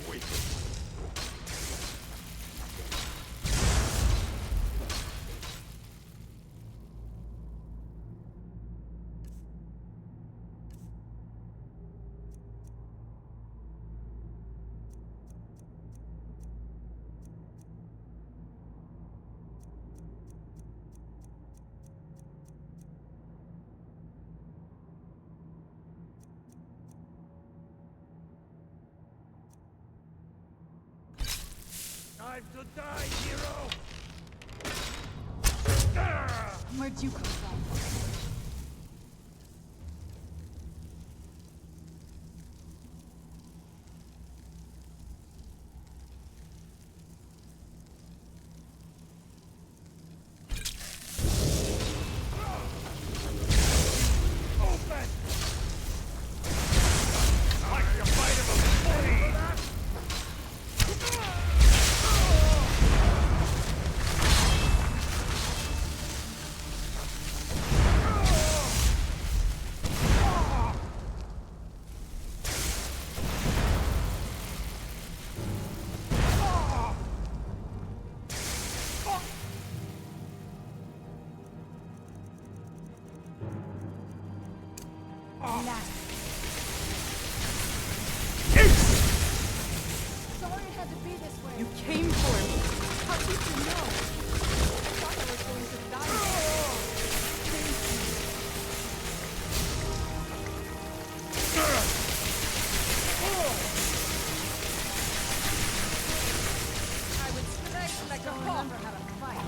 waiting. Time to die, hero! Where'd you come from? Sorry it had to be this way. You came for me. How did you know? I thought I was going to die. I would strike like a hawk. Remember how to fight.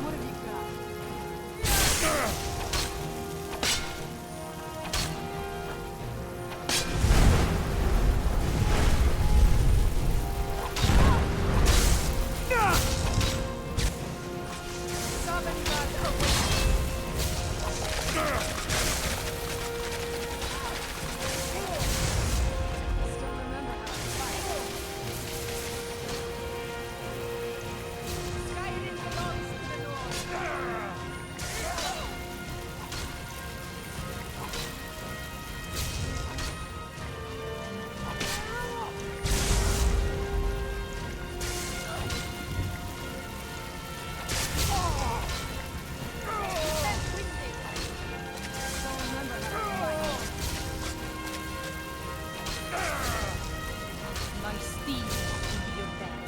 What have you got? Still remember how to fight. Skyrim belongs to the North. Still remember how to fight. My steed will be your bed.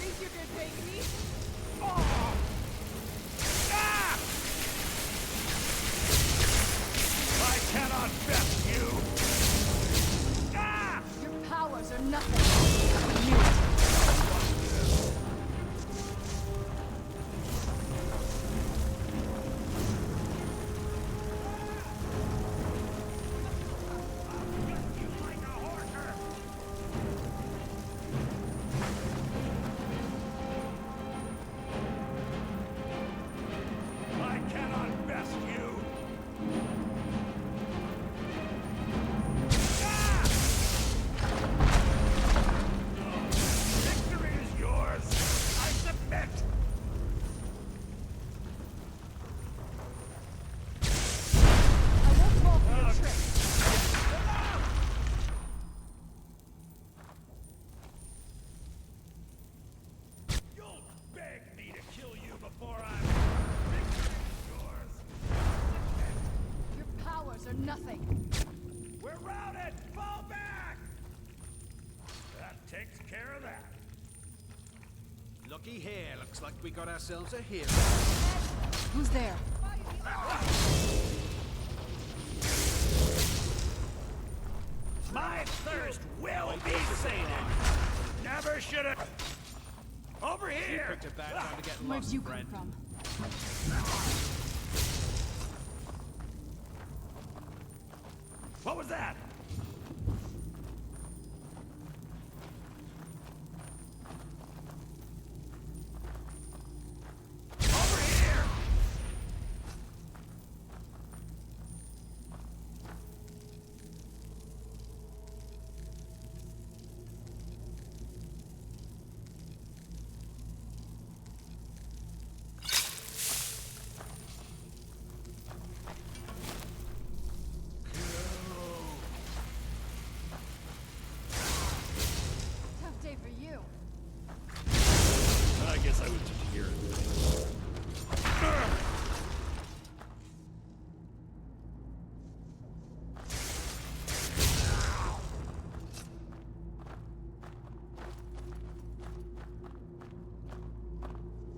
Think you can take me? I cannot best you! Your powers are nothing. I knew it. before I'm... Victory's yours! Your powers are nothing. We're routed! Fall back! That takes care of that. Looky here, looks like we got ourselves a hero. Who's there? My thirst will be sated! Never should have... Over You here! picked a bad time to get Where'd lost, you come friend. from? What was that? Over here! Tough day for you. I guess I was just here.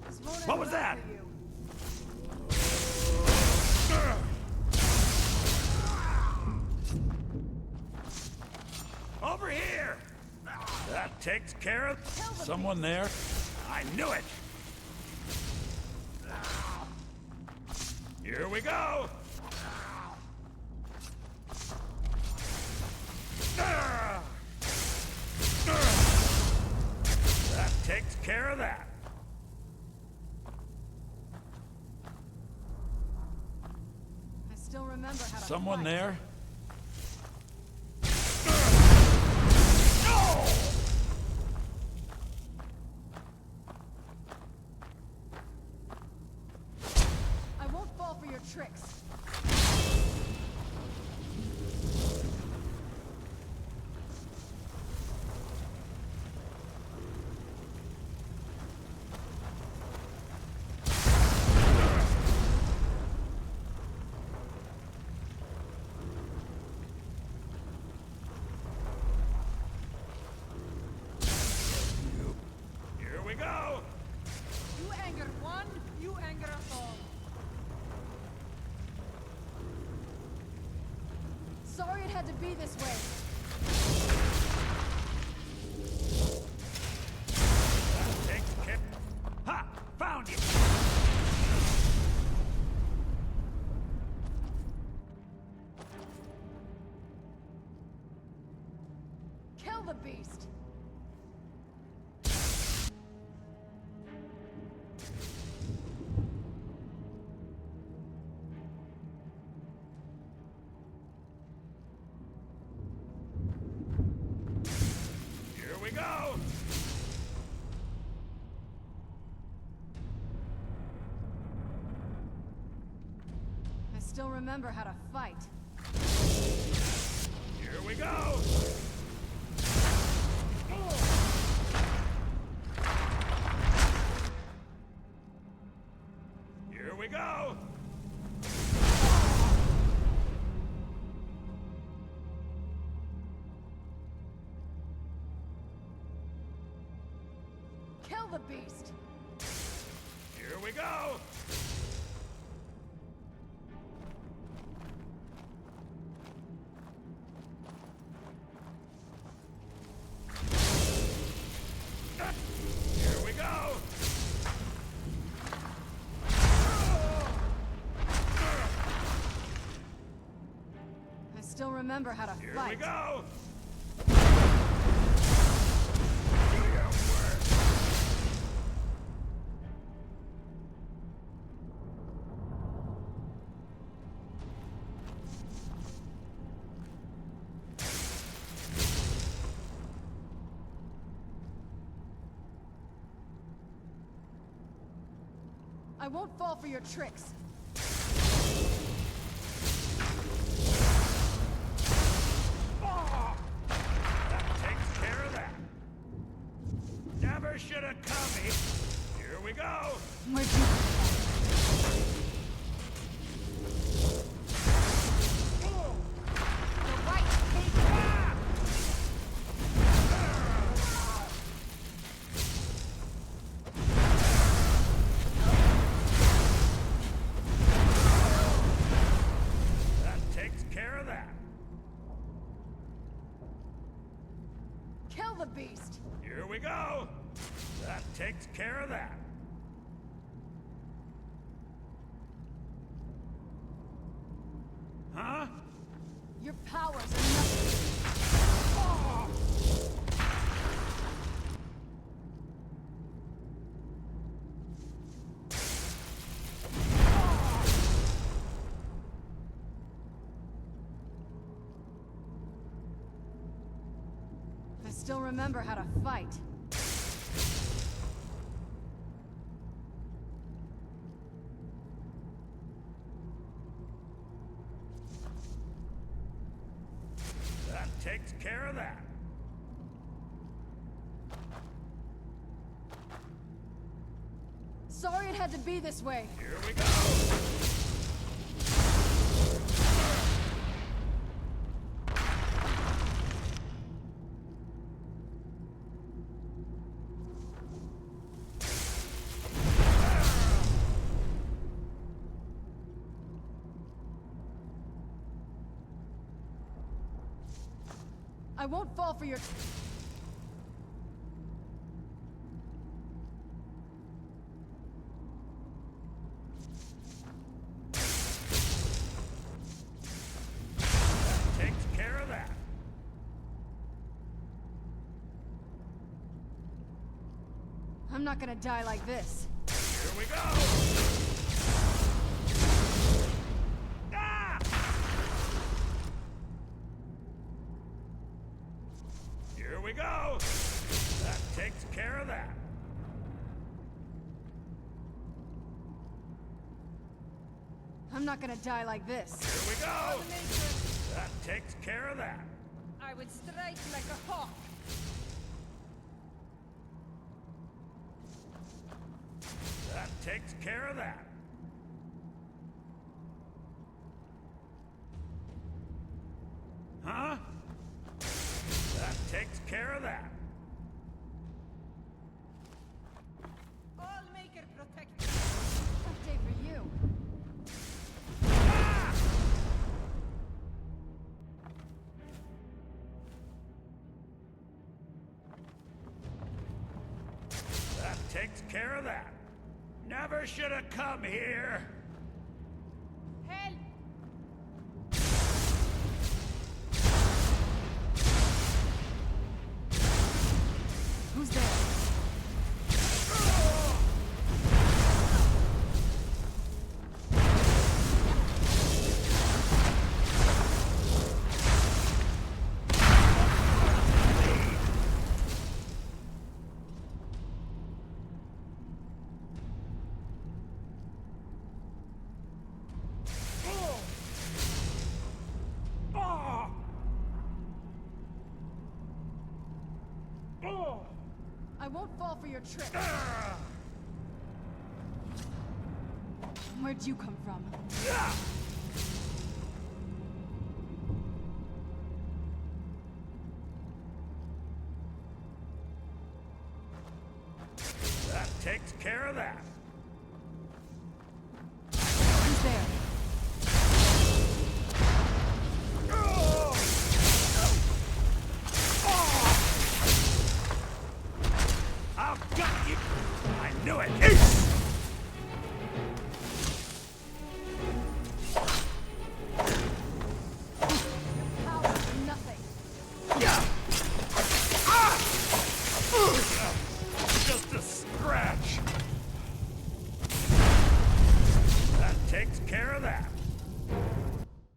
This won't What end was well that? for you. Over here! That takes care of... Someone there? I knew it! Here we go! That takes care of that. I still remember how to Someone fight. there? I won't fall for your tricks. Here we go! You anger one, you anger us all. Sorry it had to be this way. That takes care... Ha! Found you! Kill the beast. Here we go! I still remember how to fight. Here we go! Here we go! Kill the beast. Here we go! Here we go! I still remember how to Here fight. we go! I won't fall for your tricks. That takes care of that. Never should have come here. Here we we go! Where'd you come from? The right, take it! That takes care of that. Kill the beast! Here we go! That takes care of that. Huh? Your powers are nothing. I still remember how to fight. That takes care of that. Sorry it had to be this way. Here we go! I won't fall for your... Takes care of that. I'm not gonna die like this. Here we go! Ah! Here we go! That takes care of that. I'm not gonna die like this. Here we go! That takes care of that. I would strike like a hawk. That takes care of that. Huh? That takes care of that. Allmaker protect. Tough day for you. That takes care of that. Never should have come here. Help! Who's there? I won't fall for your trick. Where'd you come from? That takes care of that.